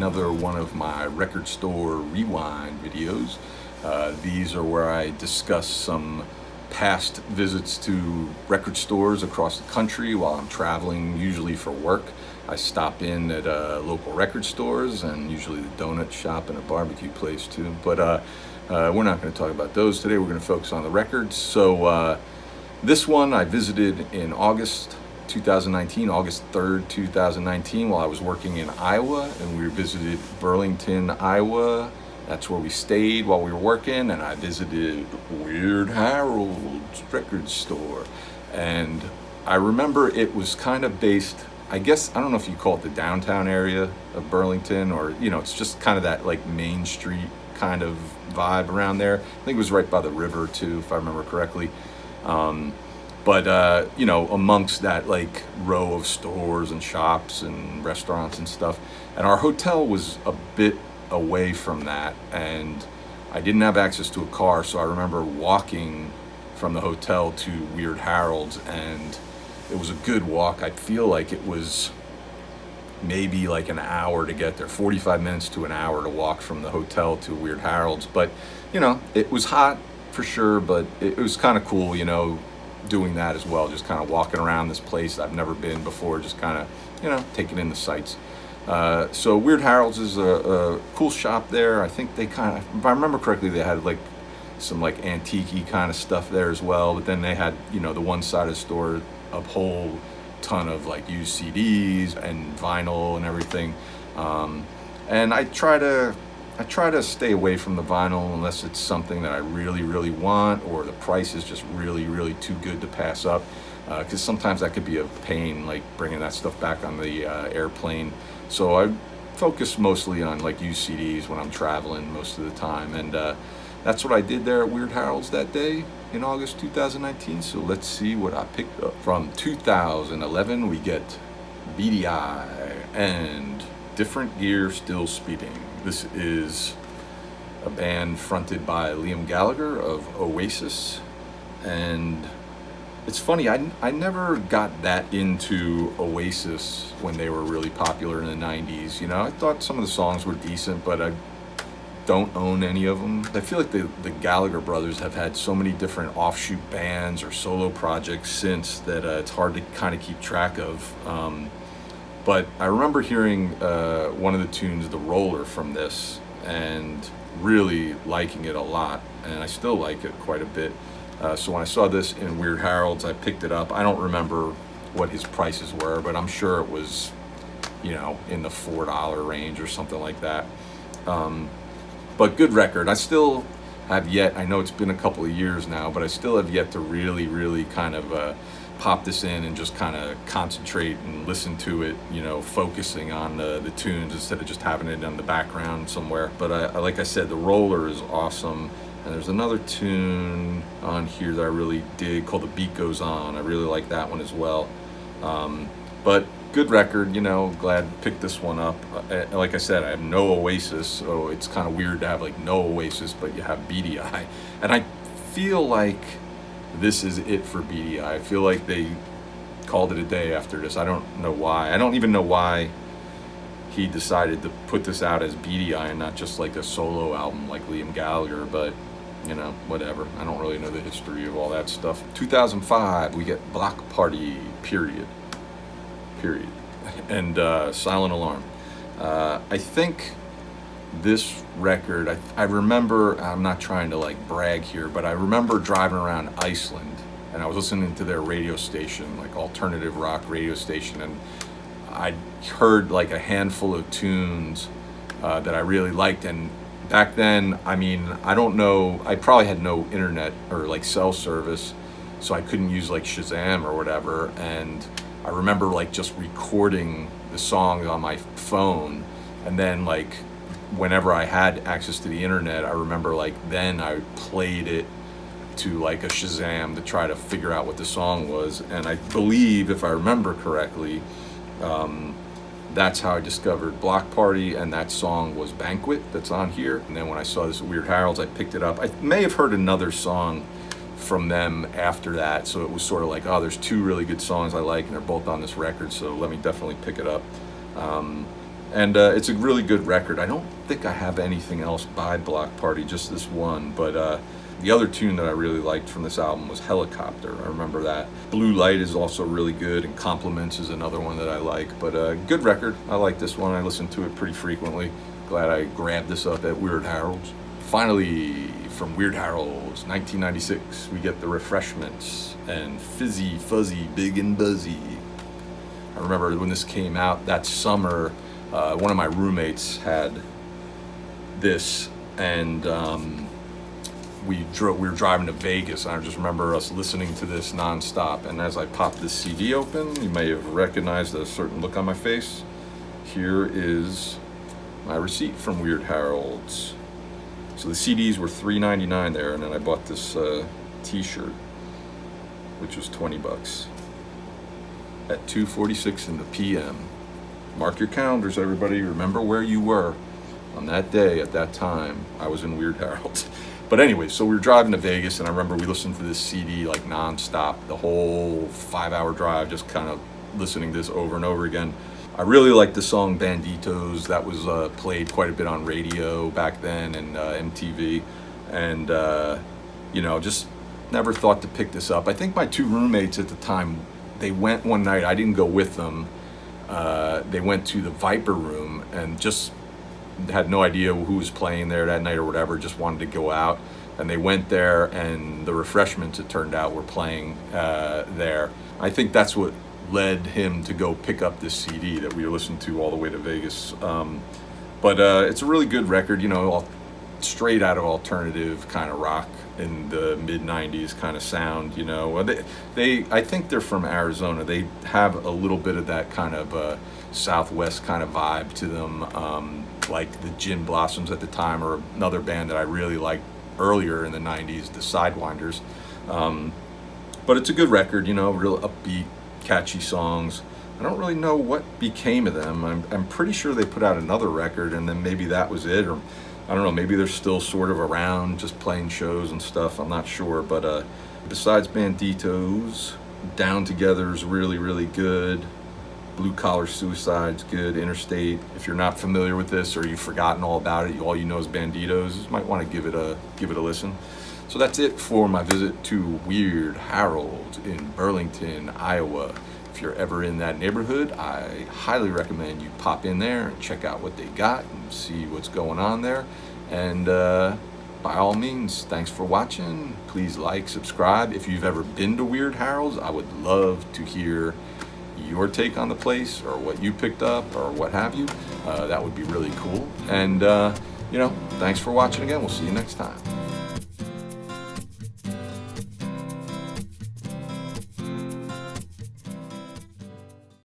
another one of my record store rewind videos. These are where I discuss some past visits to record stores across the country while I'm traveling, usually for work. I stop in at local record stores and usually the donut shop and a barbecue place too. But we're not going to talk about those today. We're going to focus on the records. So this one I visited in August 2019, August 3rd, 2019, while I was working in Iowa, and we visited Burlington, Iowa. That's where we stayed while we were working, and I visited Weird Harold's record store. And I remember it was kind of based, I guess, I don't know if you call it the downtown area of Burlington, or, you know, it's just kind of that like Main Street kind of vibe around there. I think it was right by the river too, if I remember correctly. But you know, amongst that like row of stores and shops and restaurants and stuff. And our hotel was a bit away from that, and I didn't have access to a car, so I remember walking from the hotel to Weird Harold's, and it was a good walk. I feel like it was maybe like an hour to get there, 45 minutes to an hour to walk from the hotel to Weird Harold's. But you know, it was hot for sure, but it was kind of cool, you know, doing that as well, just kind of walking around this place I've never been before, just kind of, you know, taking in the sights. So Weird Harold's is a cool shop there. I think they kind of, if I remember correctly, they had like some like antique-y kind of stuff there as well, but then they had, you know, the one side of the store, a whole ton of like used CDs and vinyl and everything. And I try to stay away from the vinyl unless it's something that I really, really want, or the price is just really, really too good to pass up. Because sometimes that could be a pain, like bringing that stuff back on the airplane. So I focus mostly on like used CDs when I'm traveling most of the time. And that's what I did there at Weird Harold's that day in August 2019. So let's see what I picked up. From 2011, we get BDI and Different Gear Still Speeding. This is a band fronted by Liam Gallagher of Oasis, and it's funny, I never got that into Oasis when they were really popular in the 90s. You know, I thought some of the songs were decent, but I don't own any of them. I feel like the Gallagher brothers have had so many different offshoot bands or solo projects since that it's hard to kind of keep track of. But I remember hearing one of the tunes, The Roller, from this, and really liking it a lot, and I still like it quite a bit. So when I saw this in Weird Harold's, I picked it up. I don't remember what his prices were, but I'm sure it was, you know, in the $4 range or something like that. But good record. I still have yet, I know it's been a couple of years now, but I still have yet to really, really kind of pop this in and just kind of concentrate and listen to it, you know, focusing on the tunes instead of just having it in the background somewhere. But like I said, The Roller is awesome. And there's another tune on here that I really dig called The Beat Goes On. I really like that one as well. But good record, you know, glad to pick this one up. Like I said, I have no Oasis, so it's kind of weird to have like no Oasis, but you have BDI. And I feel like this is it for BDI. I feel like they called it a day after this. I don't know why. I don't even know why he decided to put this out as BDI and not just like a solo album like Liam Gallagher, but you know, whatever. I don't really know the history of all that stuff. 2005, we get Block Party, period. And Silent Alarm. I think this record, I remember, I'm not trying to like brag here, but I remember driving around Iceland and I was listening to their radio station, like alternative rock radio station, and I heard like a handful of tunes that I really liked. And back then, I mean, I don't know, I probably had no internet or like cell service, so I couldn't use like Shazam or whatever. And I remember like just recording the songs on my phone, and then like whenever I had access to the internet, I remember like then I played it to like a Shazam to try to figure out what the song was. And I believe, if I remember correctly, that's how I discovered Block Party, and that song was Banquet that's on here. And then when I saw this at Weird Harold's, I picked it up. I may have heard another song from them after that, so it was sort of like, oh, there's two really good songs I like and they're both on this record, so let me definitely pick it up. And it's a really good record. I don't think I have anything else by Block Party, just this one. But the other tune that I really liked from this album was Helicopter. I remember that. Blue Light is also really good, and Compliments is another one that I like. But good record. I like this one. I listen to it pretty frequently. Glad I grabbed this up at Weird Harold's. Finally, from Weird Harold's, 1996, we get The Refreshments and Fizzy, Fuzzy, Big and Buzzy. I remember when this came out that summer, one of my roommates had this, and we were driving to Vegas, and I just remember us listening to this nonstop. And as I popped this CD open, you may have recognized a certain look on my face. Here is my receipt from Weird Harold's. So the CDs were $3.99 there, and then I bought this T-shirt, which was $20 at 2:46 in the PM. Mark your calendars, everybody. Remember where you were on that day at that time. I was in Weird Harold's. But anyway, so we were driving to Vegas, and I remember we listened to this CD like nonstop, the whole 5-hour drive, just kind of listening to this over and over again. I really liked the song Banditos. That was played quite a bit on radio back then, and MTV. And, just never thought to pick this up. I think my two roommates at the time, they went one night. I didn't go with them. They went to the Viper Room and just had no idea who was playing there that night or whatever, just wanted to go out. And they went there, and the Refreshments, it turned out, were playing there. I think that's what led him to go pick up this CD that we listened to all the way to Vegas. But it's a really good record, all straight out of alternative kind of rock in the mid-90s kind of sound. I think they're from Arizona. They have a little bit of that kind of Southwest kind of vibe to them, like the Gin Blossoms at the time, or another band that I really liked earlier in the 90s, the Sidewinders. But it's a good record, real upbeat, catchy songs. I don't really know what became of them. I'm pretty sure they put out another record, and then maybe that was it, or I don't know, maybe they're still sort of around, just playing shows and stuff. I'm not sure. But besides Banditos, Down Together is really, really good. Blue Collar Suicide's good. Interstate, if you're not familiar with this or you've forgotten all about it, all you know is Banditos, you might want to give it a listen. So that's it for my visit to Weird Harold in Burlington, Iowa. If you're ever in that neighborhood, I highly recommend you pop in there and check out what they got and see what's going on there. And by all means, thanks for watching. Please like, subscribe. If you've ever been to Weird Harold's, I would love to hear your take on the place, or what you picked up, or what have you. That would be really cool. And, thanks for watching again. We'll see you next time.